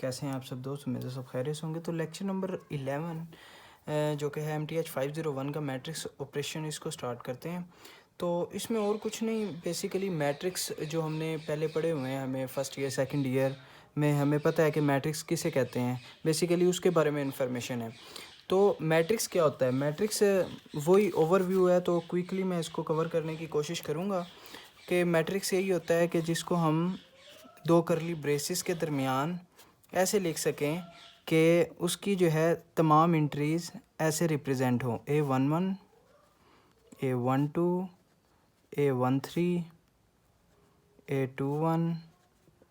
कैसे हैं आप सब दोस्त? उम्मीद है सब खैरियत से होंगे। तो लेक्चर नंबर 11 जो कि है MTH 501 का मैट्रिक्स ऑपरेशन, इसको स्टार्ट करते हैं। तो इसमें और कुछ नहीं, बेसिकली मैट्रिक्स जो हमने पहले पढ़े हुए हैं, हमें फर्स्ट ईयर सेकंड ईयर में हमें पता है कि मैट्रिक्स किसे कहते हैं, बेसिकली उसके बारे में इंफॉर्मेशन है। तो मैट्रिक्स क्या होता है? मैट्रिक्स वही ओवरव्यू है, तो क्विकली मैं इसको कवर करने की कोशिश करूँगा कि मैट्रिक्स यही होता है कि जिसको हम दो करली ब्रेसिस के दरमियान ऐसे लिख सकें कि उसकी जो है तमाम एंट्रीज़ ऐसे रिप्रेजेंट हों: A11, A12, A13, A21,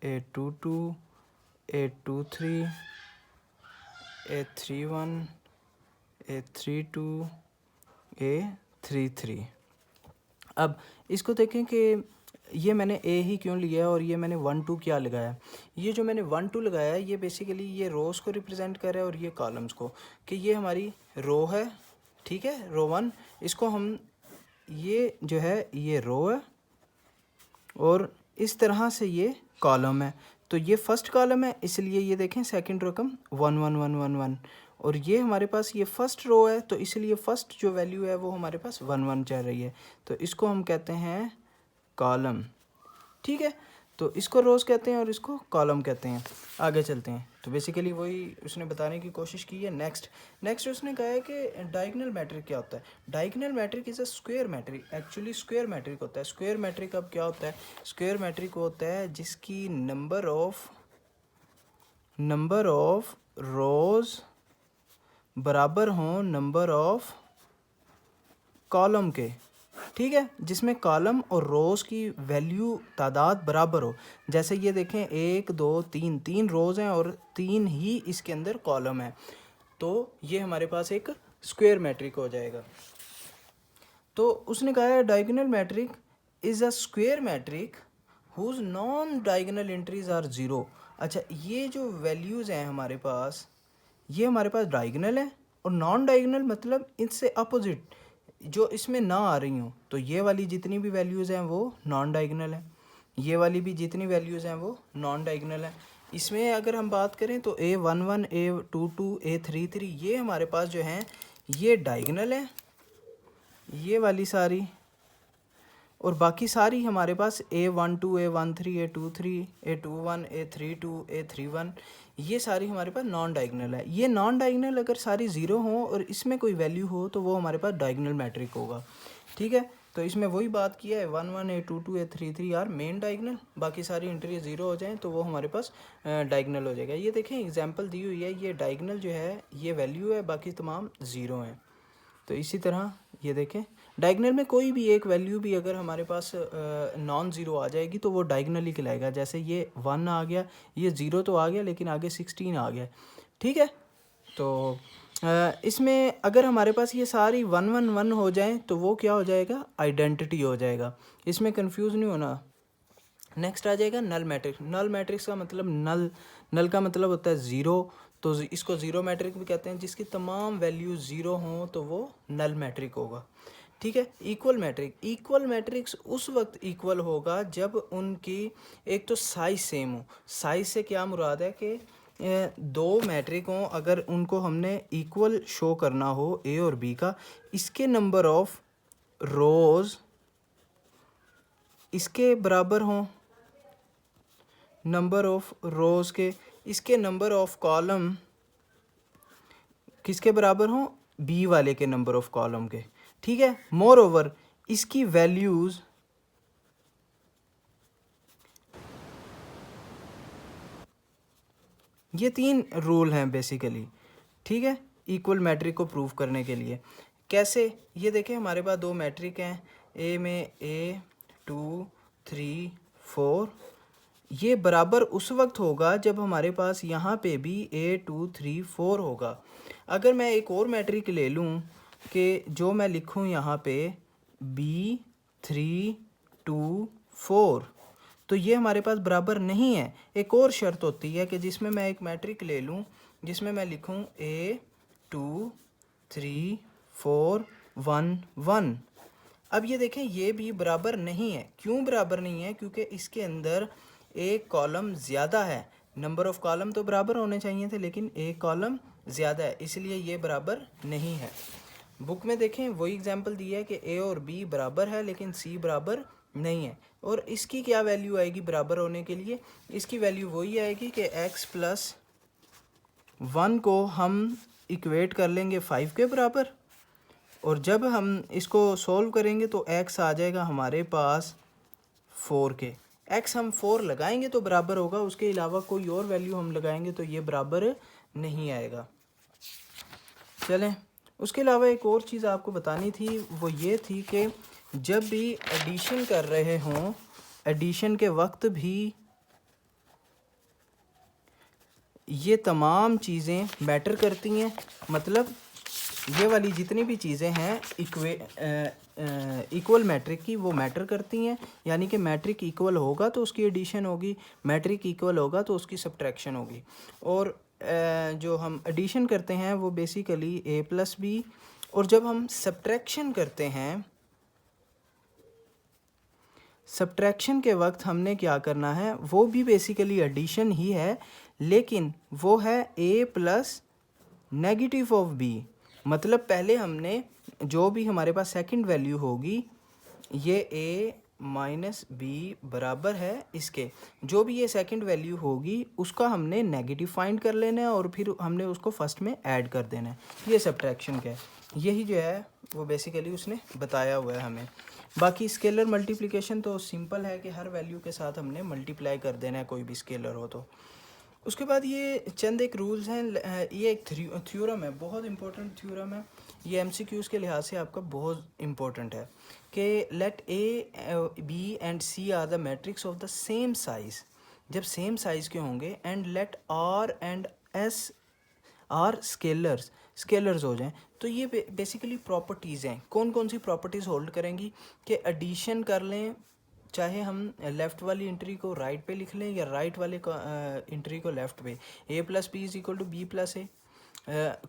A22, A23, A31, A32, A33। अब इसको देखें कि ये मैंने ए ही क्यों लिया है और ये मैंने 1 2 क्या लगाया। ये जो मैंने 1 2 लगाया है, ये बेसिकली ये रोज़ को रिप्रेजेंट कर रहा है और ये कॉलम्स को, कि ये हमारी रो है, ठीक है, रो 1। इसको हम, ये जो है ये रो है और इस तरह से ये कॉलम है। तो ये फर्स्ट कॉलम है, इसलिए ये देखें सेकंड रकम 1 1 1 1 1, और ये हमारे पास ये फर्स्ट रो है, तो इसलिए फर्स्ट जो वैल्यू है वो हमारे पास 1 1 चल रही है। तो इसको हम कहते हैं कॉलम, ठीक है। तो इसको रोज़ कहते हैं और इसको कॉलम कहते हैं। आगे चलते हैं। तो बेसिकली वही उसने बताने की कोशिश की है। नेक्स्ट उसने कहा है कि डायगोनल मैट्रिक क्या होता है। Diagonal matrix is a square matrix. Actually square matrix होता है। स्क्वायर मैट्रिक अब क्या होता है? स्क्वायर मैट्रिक होता है जिसकी नंबर ऑफ रोज़ बराबर हों नंबर ऑफ कॉलम के, ठीक है, जिसमें कॉलम और रोज़ की वैल्यू तादाद बराबर हो। जैसे ये देखें 1 2 3, 3 रोज़ हैं और 3 ही इसके अंदर कॉलम है, तो ये हमारे पास एक स्क्वायर मैट्रिक हो जाएगा। तो उसने कहा है diagonal matrix is a square matrix whose non diagonal entries are zero. अच्छा, ये जो वैल्यूज़ हैं हमारे पास, ये हमारे पास डायगोनल है, और नॉन डायगोनल मतलब इससे अपोजिट जो इसमें ना आ रही हूँ। तो ये वाली जितनी भी वैल्यूज़ हैं वो नॉन डायगोनल है, ये वाली भी जितनी वैल्यूज़ हैं वो नॉन डायगोनल है। इसमें अगर हम बात करें तो A11, A22, A33 ये हमारे पास जो हैं ये डायगोनल है, ये वाली सारी, और बाकी सारी हमारे पास A12, A13, A23, A21, A32, A31 ये सारी हमारे पास नॉन डायगोनल है। ये नॉन डायगोनल अगर सारी ज़ीरो हो और इसमें कोई वैल्यू हो तो वो हमारे पास डायगोनल मैट्रिक होगा, ठीक है। तो इसमें वही बात किया है, 1 1, A22, A33 are main diagonal, बाकी सारी एंट्री ज़ीरो हो जाएँ तो वो हमारे पास डायगोनल हो जाएगा। ये देखें एग्जाम्पल दी हुई है, ये डायगोनल जो है ये वैल्यू है, बाकी तमाम ज़ीरो हैं। तो इसी तरह ये देखें डायगोनल में कोई भी एक वैल्यू भी अगर हमारे पास नॉन ज़ीरो आ जाएगी तो वो डायगोनल ही कहलाएगा। जैसे ये 1 आ गया, ये 0 तो आ गया लेकिन आगे 16 आ गया, ठीक है। तो इसमें अगर हमारे पास ये सारी 1 1 1 हो जाए तो वो क्या हो जाएगा? आइडेंटिटी हो जाएगा। इसमें कंफ्यूज नहीं होना। नेक्स्ट आ जाएगा नल मैट्रिक्स। नल मैट्रिक्स का मतलब नल का मतलब होता है ज़ीरो, तो इसको ज़ीरो मैट्रिक भी कहते हैं। जिसकी तमाम वैल्यू ज़ीरो हों तो वो नल मैट्रिक होगा, ठीक है। इक्वल मैट्रिक्स उस वक्त इक्वल होगा जब उनकी एक तो साइज सेम हो। साइज से क्या मुराद है कि दो मैट्रिक हों, अगर उनको हमने इक्वल शो करना हो ए और बी का, इसके नंबर ऑफ रोज़ इसके बराबर हों नंबर ऑफ रोज़ के, इसके नंबर ऑफ कॉलम किसके बराबर हों? बी वाले के नंबर ऑफ कॉलम के, ठीक है। मोर ओवर इसकी वैल्यूज़ ये 3 रूल हैं बेसिकली, ठीक है, इक्वल मैट्रिक को प्रूव करने के लिए। कैसे? ये देखें हमारे पास दो मैट्रिक हैं, ए में A2 3 4, ये बराबर उस वक्त होगा जब हमारे पास यहाँ पे भी A2 3 4 होगा। अगर मैं एक और मैट्रिक ले लूँ कि जो मैं लिखूँ यहाँ पे B3 2 4, तो ये हमारे पास बराबर नहीं है। एक और शर्त होती है कि जिसमें मैं एक मैट्रिक ले लूँ जिसमें मैं लिखूँ A2 3 4 1 1। अब ये देखें ये भी बराबर नहीं है। क्यों बराबर नहीं है? क्योंकि इसके अंदर एक कॉलम ज़्यादा है। नंबर ऑफ़ कॉलम तो बराबर होने चाहिए थे, लेकिन एक कॉलम ज़्यादा है, इसलिए ये बराबर नहीं है। बुक में देखें वही एग्जांपल दिया है कि ए और बी बराबर है लेकिन सी बराबर नहीं है। और इसकी क्या वैल्यू आएगी बराबर होने के लिए? इसकी वैल्यू वही आएगी कि x प्लस 1 को हम इक्वेट कर लेंगे 5 के बराबर, और जब हम इसको सॉल्व करेंगे तो x आ जाएगा हमारे पास 4 के। x हम 4 लगाएंगे तो बराबर होगा, उसके अलावा कोई और वैल्यू हम लगाएंगे तो ये बराबर नहीं आएगा। चलें, उसके अलावा एक और चीज़ आपको बतानी थी, वो ये थी कि जब भी एडिशन कर रहे हों, एडिशन के वक्त भी ये तमाम चीज़ें मैटर करती हैं। मतलब ये वाली जितनी भी चीज़ें हैं इक्वल मैट्रिक की, वो मैटर करती हैं। यानी कि मैट्रिक इक्वल होगा तो उसकी एडिशन होगी, मैट्रिक इक्वल होगा तो उसकी सब्ट्रैक्शन होगी। और जो हम एडिशन करते हैं वो बेसिकली a प्लस बी, और जब हम सब्ट्रैक्शन करते हैं, सब्ट्रैक्शन के वक्त हमने क्या करना है, वो भी बेसिकली एडिशन ही है, लेकिन वो है a plus negative of b। मतलब पहले हमने जो भी हमारे पास सेकंड वैल्यू होगी, ये a माइनस बी बराबर है इसके, जो भी ये सेकंड वैल्यू होगी उसका हमने नेगेटिव फाइंड कर लेना है और फिर हमने उसको फर्स्ट में ऐड कर देना है। ये सब्ट्रैक्शन का है, यही जो है वो बेसिकली उसने बताया हुआ है हमें। बाकी स्केलर मल्टीप्लिकेशन तो सिंपल है कि हर वैल्यू के साथ हमने मल्टीप्लाई कर देना है, कोई भी स्केलर हो तो। उसके बाद ये चंद एक रूल्स हैं, ये एक थ्योरम है, बहुत इंपॉर्टेंट थ्योरम है। ये एमसीक्यूज़ के लिहाज से आपका बहुत इंपॉर्टेंट है कि let A B and C are the matrix of the same size. जब सेम साइज़ के होंगे, and let R and S are scalars हो जाएं, तो ये बेसिकली प्रॉपर्टीज़ हैं। कौन कौन सी प्रॉपर्टीज़ होल्ड करेंगी कि एडिशन कर लें, चाहे हम लेफ़्ट वाली एंट्री को राइट पे लिख लें या राइट वाले एंट्री को लेफ़्ट पे। A plus B is equal to B plus A.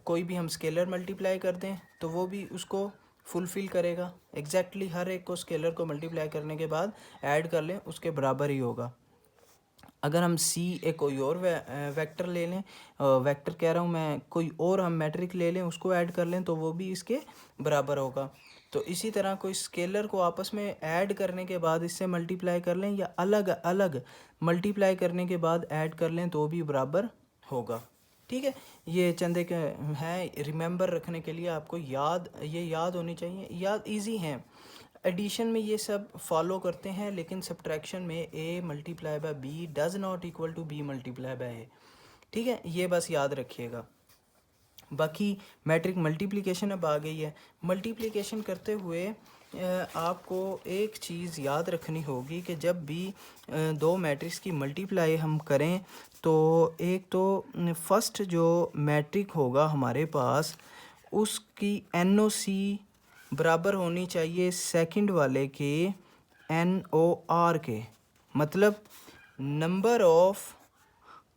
कोई भी हम स्केलर मल्टीप्लाई कर दें तो वो भी उसको फुलफ़िल करेगा। एग्जैक्टली हर एक को स्केलर को मल्टीप्लाई करने के बाद ऐड कर लें, उसके बराबर ही होगा। अगर हम सी एक कोई और वेक्टर ले लें, वेक्टर कह रहा हूँ मैं, कोई और हम मैट्रिक ले लें, उसको ऐड कर लें तो वो भी इसके बराबर होगा। तो इसी तरह कोई स्केलर को आपस में ऐड करने के बाद इससे मल्टीप्लाई कर लें या अलग अलग मल्टीप्लाई करने के बाद ऐड कर लें तो भी बराबर होगा। ठीक है, ये चंद एक हैं रिमेंबर रखने के लिए, आपको याद होनी चाहिए, याद इजी हैं। एडिशन में ये सब फॉलो करते हैं, लेकिन सब्ट्रैक्शन में a multiply by B does not equal to b multiply by a। ठीक है, ये बस याद रखिएगा। बाकी मैट्रिक मल्टीप्लिकेशन अब आ गई है। मल्टीप्लिकेशन करते हुए आपको एक चीज़ याद रखनी होगी कि जब भी दो मैट्रिक्स की मल्टीप्लाई हम करें तो एक तो फर्स्ट जो मैट्रिक होगा हमारे पास, उसकी NOC बराबर होनी चाहिए सेकंड वाले के NOR के। मतलब number of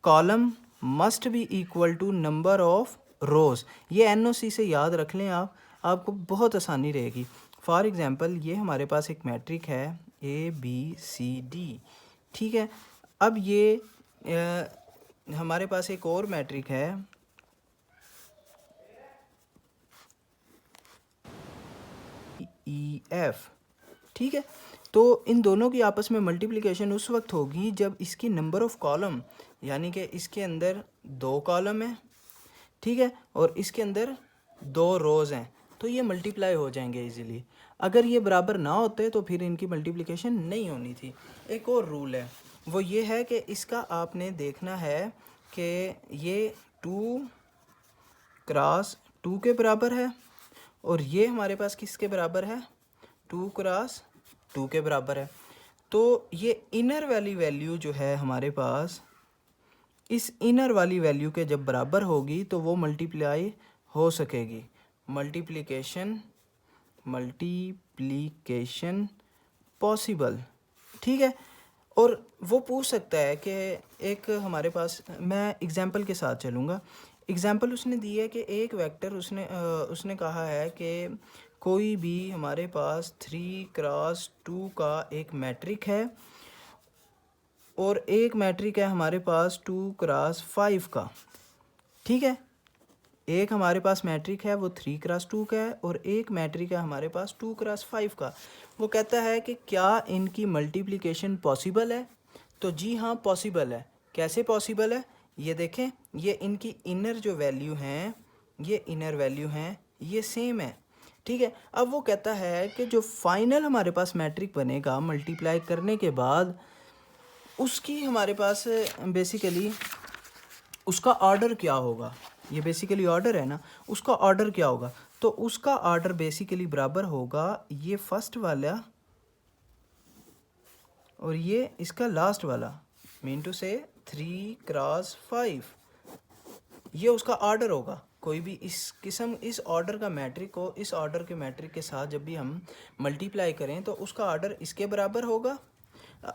column must be equal to number of rows. ये NOC से याद रख लें आप, आपको बहुत आसानी रहेगी। फॉर एग्ज़ाम्पल ये हमारे पास एक मैट्रिक है ABCD। ठीक है, अब ये हमारे पास एक और मैट्रिक है EF। ठीक है, तो इन दोनों की आपस में मल्टीप्लिकेशन उस वक्त होगी जब इसकी नंबर ऑफ़ कॉलम, यानी कि इसके अंदर 2 कॉलम हैं, ठीक है, और इसके अंदर 2 रोज़ हैं, तो ये मल्टीप्लाई हो जाएंगे इजीली। अगर ये बराबर ना होते तो फिर इनकी मल्टीप्लिकेशन नहीं होनी थी। एक और रूल है, वो ये है कि इसका आपने देखना है कि ये 2 क्रॉस 2 के बराबर है, और ये हमारे पास किसके बराबर है, 2 क्रॉस 2 के बराबर है। तो ये इनर वाली वैल्यू जो है हमारे पास, इस इनर वाली वैल्यू के जब बराबर होगी तो वो मल्टीप्लाई हो सकेगी। Multiplication possible. ठीक है, और वो पूछ सकता है कि एक हमारे पास, मैं एग्जांपल के साथ चलूँगा। एग्जांपल उसने दी है कि एक वेक्टर उसने कहा है कि कोई भी हमारे पास 3 क्रॉस 2 का एक मैट्रिक है, और एक मैट्रिक है हमारे पास 2x5 का, ठीक है। एक हमारे पास मैट्रिक है वो 3x2 का है और एक मैट्रिक है हमारे पास 2x5 का। वो कहता है कि क्या इनकी मल्टीप्लिकेशन पॉसिबल है? तो जी हाँ पॉसिबल है। कैसे पॉसिबल है? ये देखें, ये इनकी इनर जो वैल्यू हैं, ये इनर वैल्यू हैं, ये सेम है, ठीक है। अब वो कहता है कि जो फाइनल हमारे पास मैट्रिक बनेगा मल्टीप्लाई करने के बाद, उसकी हमारे पास बेसिकली उसका ऑर्डर क्या होगा। ये बेसिकली ऑर्डर है ना, उसका ऑर्डर क्या होगा? तो उसका ऑर्डर बेसिकली बराबर होगा ये फर्स्ट वाला और ये इसका लास्ट वाला, मीन टू से 3x5। ये उसका ऑर्डर होगा। कोई भी इस किस्म इस ऑर्डर का मैट्रिक को इस ऑर्डर के मैट्रिक के साथ जब भी हम मल्टीप्लाई करें तो उसका ऑर्डर इसके बराबर होगा।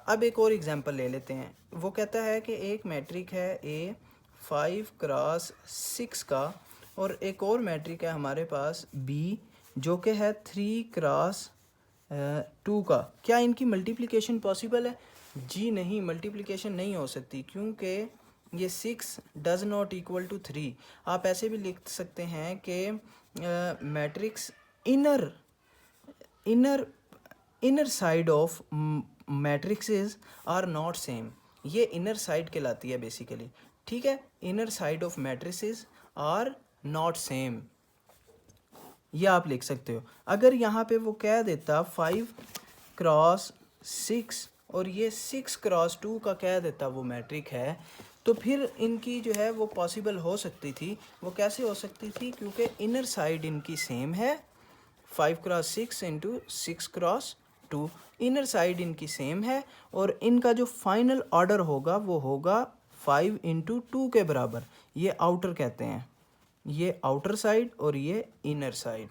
अब एक और एग्जांपल ले लेते हैं। वो कहता है कि एक मैट्रिक है ए 5x6 का और एक और मैट्रिक है हमारे पास बी जो कि है 3x2 का। क्या इनकी मल्टीप्लिकेशन पॉसिबल है? जी नहीं, मल्टीप्लिकेशन नहीं हो सकती, क्योंकि ये 6 डज नॉट इक्वल टू 3। आप ऐसे भी लिख सकते हैं कि matrix inner inner inner side of matrices are not same. ये इनर साइड कहलाती है बेसिकली, ठीक है। Inner side of matrices are not same, ये आप लिख सकते हो। अगर यहाँ पे वो कह देता 5x6 और ये 6x2 का कह देता वो मैट्रिक है, तो फिर इनकी जो है वो पॉसिबल हो सकती थी। वो कैसे हो सकती थी? क्योंकि इनर साइड इनकी सेम है, 5x6 into 6x2, inner side इनकी सेम है और इनका जो फाइनल ऑर्डर होगा वो होगा 5 इंटू 2 के बराबर। ये आउटर कहते हैं, ये आउटर साइड और ये इनर साइड,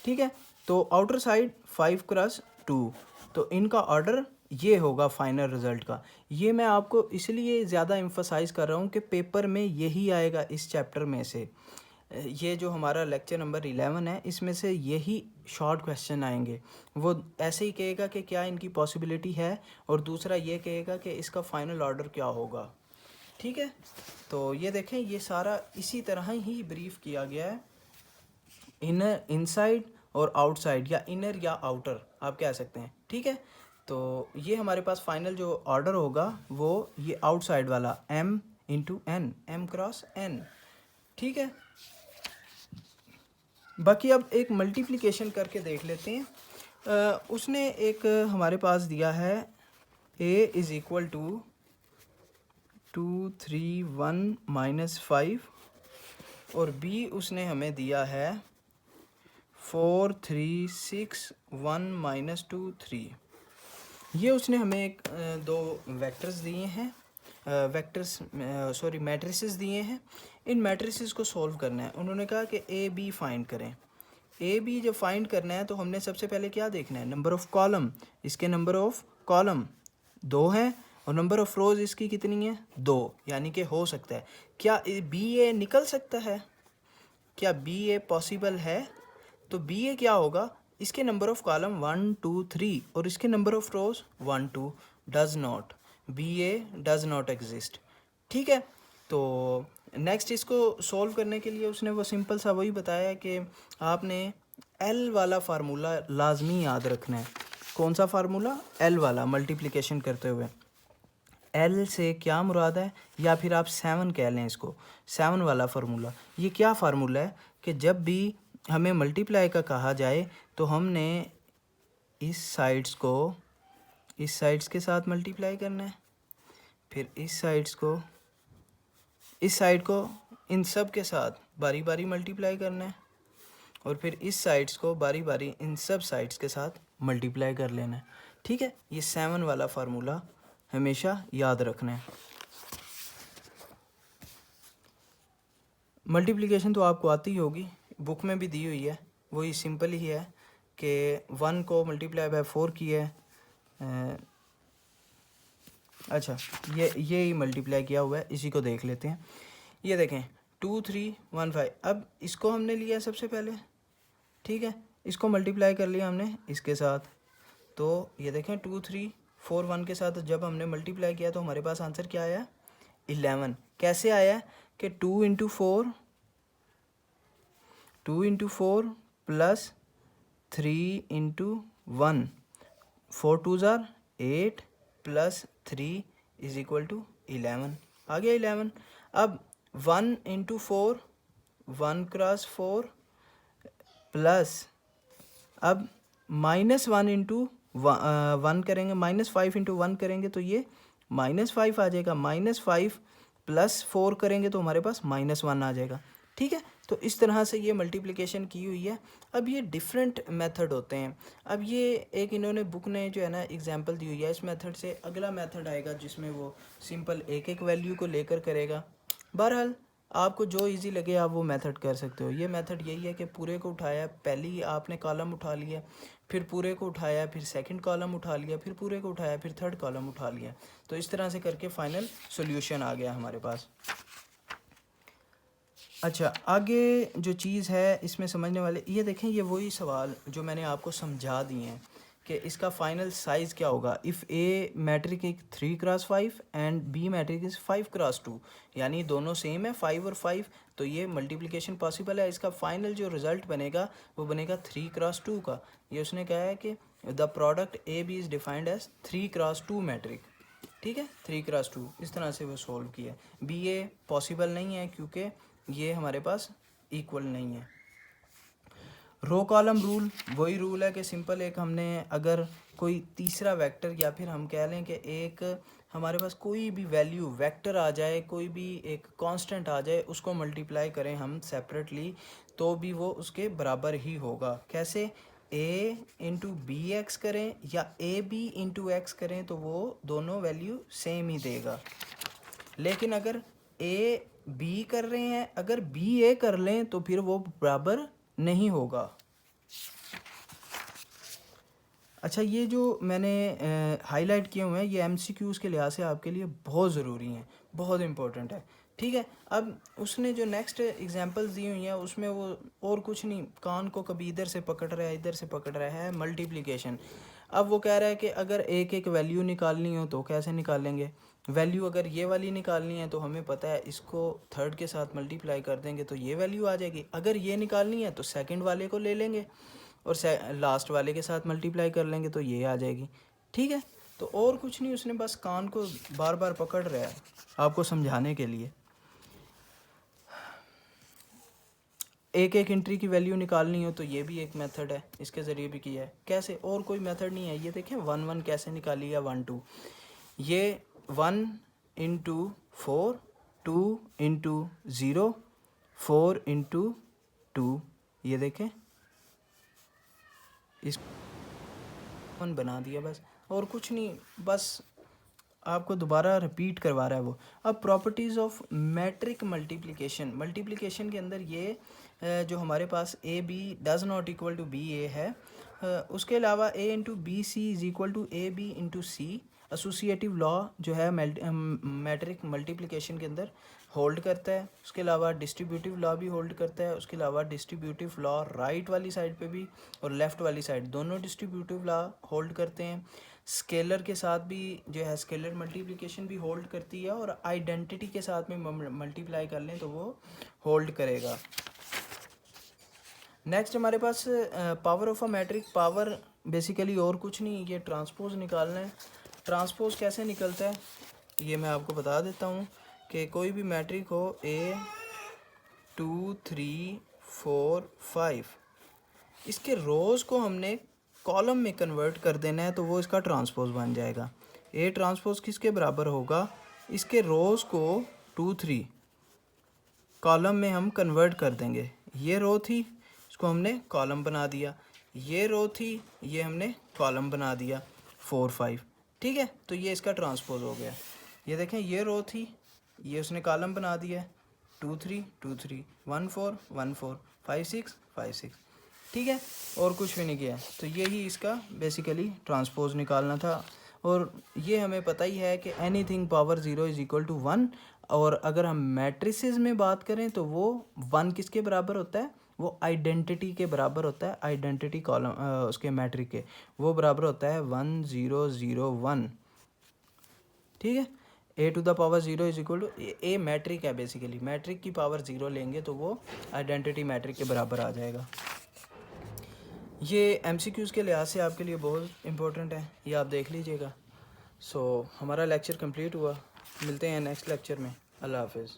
ठीक है। तो आउटर साइड 5x2, तो इनका ऑर्डर ये होगा फाइनल रिजल्ट का। ये मैं आपको इसलिए ज़्यादा एम्फसाइज कर रहा हूँ कि पेपर में यही आएगा इस चैप्टर में से। ये जो हमारा लेक्चर नंबर 11 है इसमें से यही शॉर्ट क्वेश्चन आएंगे। वो ऐसे ही कहेगा कि क्या इनकी पॉसिबिलिटी है और दूसरा ये कहेगा कि इसका फाइनल ऑर्डर क्या होगा, ठीक है। तो ये देखें, ये सारा इसी तरह ही ब्रीफ किया गया है। इनर इनसाइड और आउटसाइड, या इनर या आउटर आप कह सकते हैं, ठीक है। तो ये हमारे पास फाइनल जो ऑर्डर होगा वो ये आउटसाइड वाला m इंटू एन, m×n, ठीक है। बाकी अब एक मल्टीप्लिकेशन करके देख लेते हैं। उसने एक हमारे पास दिया है a इज़ इक्वल टू 2 3 1 -5 और b उसने हमें दिया है 4 3 6 1 -2 3। ये उसने हमें एक दो वेक्टर्स दिए हैं, मैट्रिसेस दिए हैं। इन मैट्रिसेस को सॉल्व करना है। उन्होंने कहा कि ए बी फाइंड करें। ए बी जब फाइंड करना है तो हमने सबसे पहले क्या देखना है? Number of column. इसके नंबर ऑफ़ कॉलम 2 हैं और नंबर ऑफ़ रोज़ इसकी कितनी है? 2, यानी कि हो सकता है। क्या बी ए निकल सकता है? क्या बी ए पॉसिबल है? तो बी ए क्या होगा? इसके नंबर ऑफ़ कॉलम 1 2 3 और इसके number of rows 1 2, does not, B A does not exist, ठीक है। तो नेक्स्ट इसको सॉल्व करने के लिए उसने वो सिंपल सा वही बताया कि आपने एल वाला फार्मूला लाजमी याद रखना है। कौन सा फार्मूला? एल वाला, मल्टीप्लिकेशन करते हुए। एल से क्या मुराद है, या फिर आप 7 कह लें इसको, 7 वाला फार्मूला। ये क्या फार्मूला है कि जब भी हमें मल्टीप्लाई का कहा जाए तो हमने इस साइड्स को इस साइड्स के साथ मल्टीप्लाई करना है, फिर इस साइड्स को इस साइड को इन सब के साथ बारी बारी मल्टीप्लाई करना है और फिर इस साइड्स को बारी बारी इन सब साइड्स के साथ मल्टीप्लाई कर लेना है, ठीक है। ये 7 वाला फार्मूला हमेशा याद रखना है। मल्टीप्लिकेशन तो आपको आती ही होगी, बुक में भी दी हुई है, वही सिंपल ही है कि 1 को मल्टीप्लाई बाय 4 किया है। अच्छा, ये ही मल्टीप्लाई किया हुआ है, इसी को देख लेते हैं। ये देखें 2 3 1 5। अब इसको हमने लिया सबसे पहले, ठीक है। इसको मल्टीप्लाई कर लिया हमने इसके साथ, तो ये देखें 2 3 4 1 के साथ जब हमने मल्टीप्लाई किया तो हमारे पास आंसर क्या आया 11। कैसे आया कि 2 इंटू 4 प्लस 3 इंटू 1, 4 2 ज़ार 8 प्लस 3 इज इक्वल टू 11। आ गया 11। अब 1 इंटू 4 1 क्रॉस 4 प्लस अब -1 इंटू 1 करेंगे, -5 इंटू 1 करेंगे तो ये -5 आ जाएगा। -5 प्लस 4 करेंगे तो हमारे पास -1 आ जाएगा। ठीक है, तो इस तरह से ये मल्टीप्लिकेशन की हुई है। अब ये डिफरेंट मेथड होते हैं। अब ये एक इन्होंने बुक ने जो है ना एग्जांपल दी हुई है, इस मेथड से अगला मेथड आएगा जिसमें वो सिंपल एक एक वैल्यू को लेकर करेगा। बहरहाल आपको जो इजी लगे आप वो मेथड कर सकते हो। ये मेथड यही है कि पूरे को उठाया, पहली आपने कॉलम उठा लिया, फिर पूरे को उठाया, फिर सेकंड कॉलम उठा लिया, फिर पूरे को उठाया, फिर थर्ड कॉलम उठा लिया। तो इस तरह से करके फाइनल सॉल्यूशन आ गया हमारे पास। अच्छा, आगे जो चीज़ है इसमें समझने वाले, ये देखें, ये वही सवाल जो मैंने आपको समझा दिए हैं कि इसका फाइनल साइज़ क्या होगा। If A matrix is 3 cross 5 and B matrix is 5 cross 2, यानी दोनों सेम है 5 और 5, तो ये मल्टीप्लिकेशन पॉसिबल है। इसका फाइनल जो रिज़ल्ट बनेगा वो बनेगा 3 क्रॉस 2 का। ये उसने कहा है कि the product A B is defined as 3 cross 2 matrix. ठीक है, 3 क्रॉस 2 इस तरह से वो सोल्व किया। बी ए पॉसिबल नहीं है क्योंकि ये हमारे पास इक्वल नहीं है। रो कॉलम रूल वही रूल है कि सिंपल एक हमने अगर कोई तीसरा वेक्टर या फिर हम कह लें कि एक हमारे पास कोई भी वैल्यू वेक्टर आ जाए, कोई भी एक कांस्टेंट आ जाए, उसको मल्टीप्लाई करें हम सेपरेटली तो भी वो उसके बराबर ही होगा। कैसे? a इंटू बी एक्स करें या ए बी इंटू एक्स करें तो वो दोनों वैल्यू सेम ही देगा। लेकिन अगर a b कर रहे हैं, अगर b a कर लें तो फिर वो बराबर नहीं होगा। अच्छा, ये जो मैंने हाईलाइट किए हुए हैं ये MCQs के लिहाज से आपके लिए बहुत ज़रूरी हैं, बहुत इम्पोर्टेंट है। ठीक है, अब उसने जो नेक्स्ट एग्जांपल्स दी हुई हैं उसमें वो और कुछ नहीं, कान को कभी इधर से पकड़ रहा है, इधर से पकड़ रहा है, मल्टीप्लिकेशन। अब वो कह रहा है कि अगर एक एक वैल्यू निकालनी हो तो कैसे निकालेंगे। वैल्यू अगर ये वाली निकालनी है तो हमें पता है इसको थर्ड के साथ मल्टीप्लाई कर देंगे तो ये वैल्यू आ जाएगी। अगर ये निकालनी है तो सेकंड वाले को ले लेंगे और लास्ट वाले के साथ मल्टीप्लाई कर लेंगे तो ये आ जाएगी। ठीक है, तो और कुछ नहीं, उसने बस कान को बार बार पकड़ रहा है आपको समझाने के लिए। एक एक एंट्री की वैल्यू निकालनी हो तो ये भी एक मेथड है, इसके ज़रिए भी किया है। कैसे? और कोई मेथड नहीं है। ये देखें 1 1 कैसे निकाली है, 1 2, ये 1 इंटू 4, 2 इंटू 0, 4 इंटू 2, ये देखें इस 1 बना दिया बस, और कुछ नहीं, बस आपको दोबारा रिपीट करवा रहा है वो। अब properties of matrix multiplication, multiplication के अंदर ये जो हमारे पास A B does not equal to B A है, उसके अलावा A into B C is equal to A B into C, associative law जो है मैट्रिक मल्टीप्लिकेशन के अंदर होल्ड करता है। उसके अलावा डिस्ट्रीब्यूटिव लॉ भी होल्ड करता है। उसके अलावा डिस्ट्रीब्यूटिव लॉ राइट वाली साइड पे भी और लेफ़्ट वाली साइड दोनों डिस्ट्रीब्यूटिव लॉ होल्ड करते हैं। स्केलर के साथ भी जो है स्केलर मल्टीप्लिकेशन भी होल्ड करती है, और आइडेंटिटी के साथ में मल्टीप्लाई कर लें तो वो होल्ड करेगा। नेक्स्ट हमारे पास power of a matrix. Power basically और कुछ नहीं, ये ट्रांसपोज निकालना है। ट्रांसपोज कैसे निकलता है ये मैं आपको बता देता हूँ कि कोई भी मैट्रिक हो A 2 3 4 5, इसके रोज़ को हमने कॉलम में कन्वर्ट कर देना है तो वो इसका ट्रांसपोज बन जाएगा। ए ट्रांसपोज किसके बराबर होगा? इसके रोज़ को 2 3 कॉलम में हम कन्वर्ट कर देंगे। ये रो थी, इसको हमने कॉलम बना दिया। ये रो थी, ये हमने कॉलम बना दिया 4 5। ठीक है, तो ये इसका ट्रांसपोज हो गया। ये देखें, ये रो थी, ये उसने कॉलम बना दिया 2 3 2 3 1 4 1 4 5 6 5 6। ठीक है, और कुछ भी नहीं किया। तो यही इसका बेसिकली ट्रांसपोज निकालना था। और ये हमें पता ही है कि anything power 0 is equal to 1, और अगर हम मैट्रिसेस में बात करें तो वो 1 किसके बराबर होता है? वो आइडेंटिटी के बराबर होता है, आइडेंटिटी कॉलम उसके मैट्रिक के, वो बराबर होता है 1001। ठीक है, A to the power 0 is equal to, A matrix है बेसिकली, मैट्रिक की पावर 0 लेंगे तो वो आइडेंटिटी मैट्रिक के बराबर आ जाएगा। ये एमसीक्यूज़ के लिहाज से आपके लिए बहुत इंपॉर्टेंट है, ये आप देख लीजिएगा। सो हमारा लेक्चर कंप्लीट हुआ, मिलते हैं नेक्स्ट लेक्चर में। अल्लाह हाफिज़।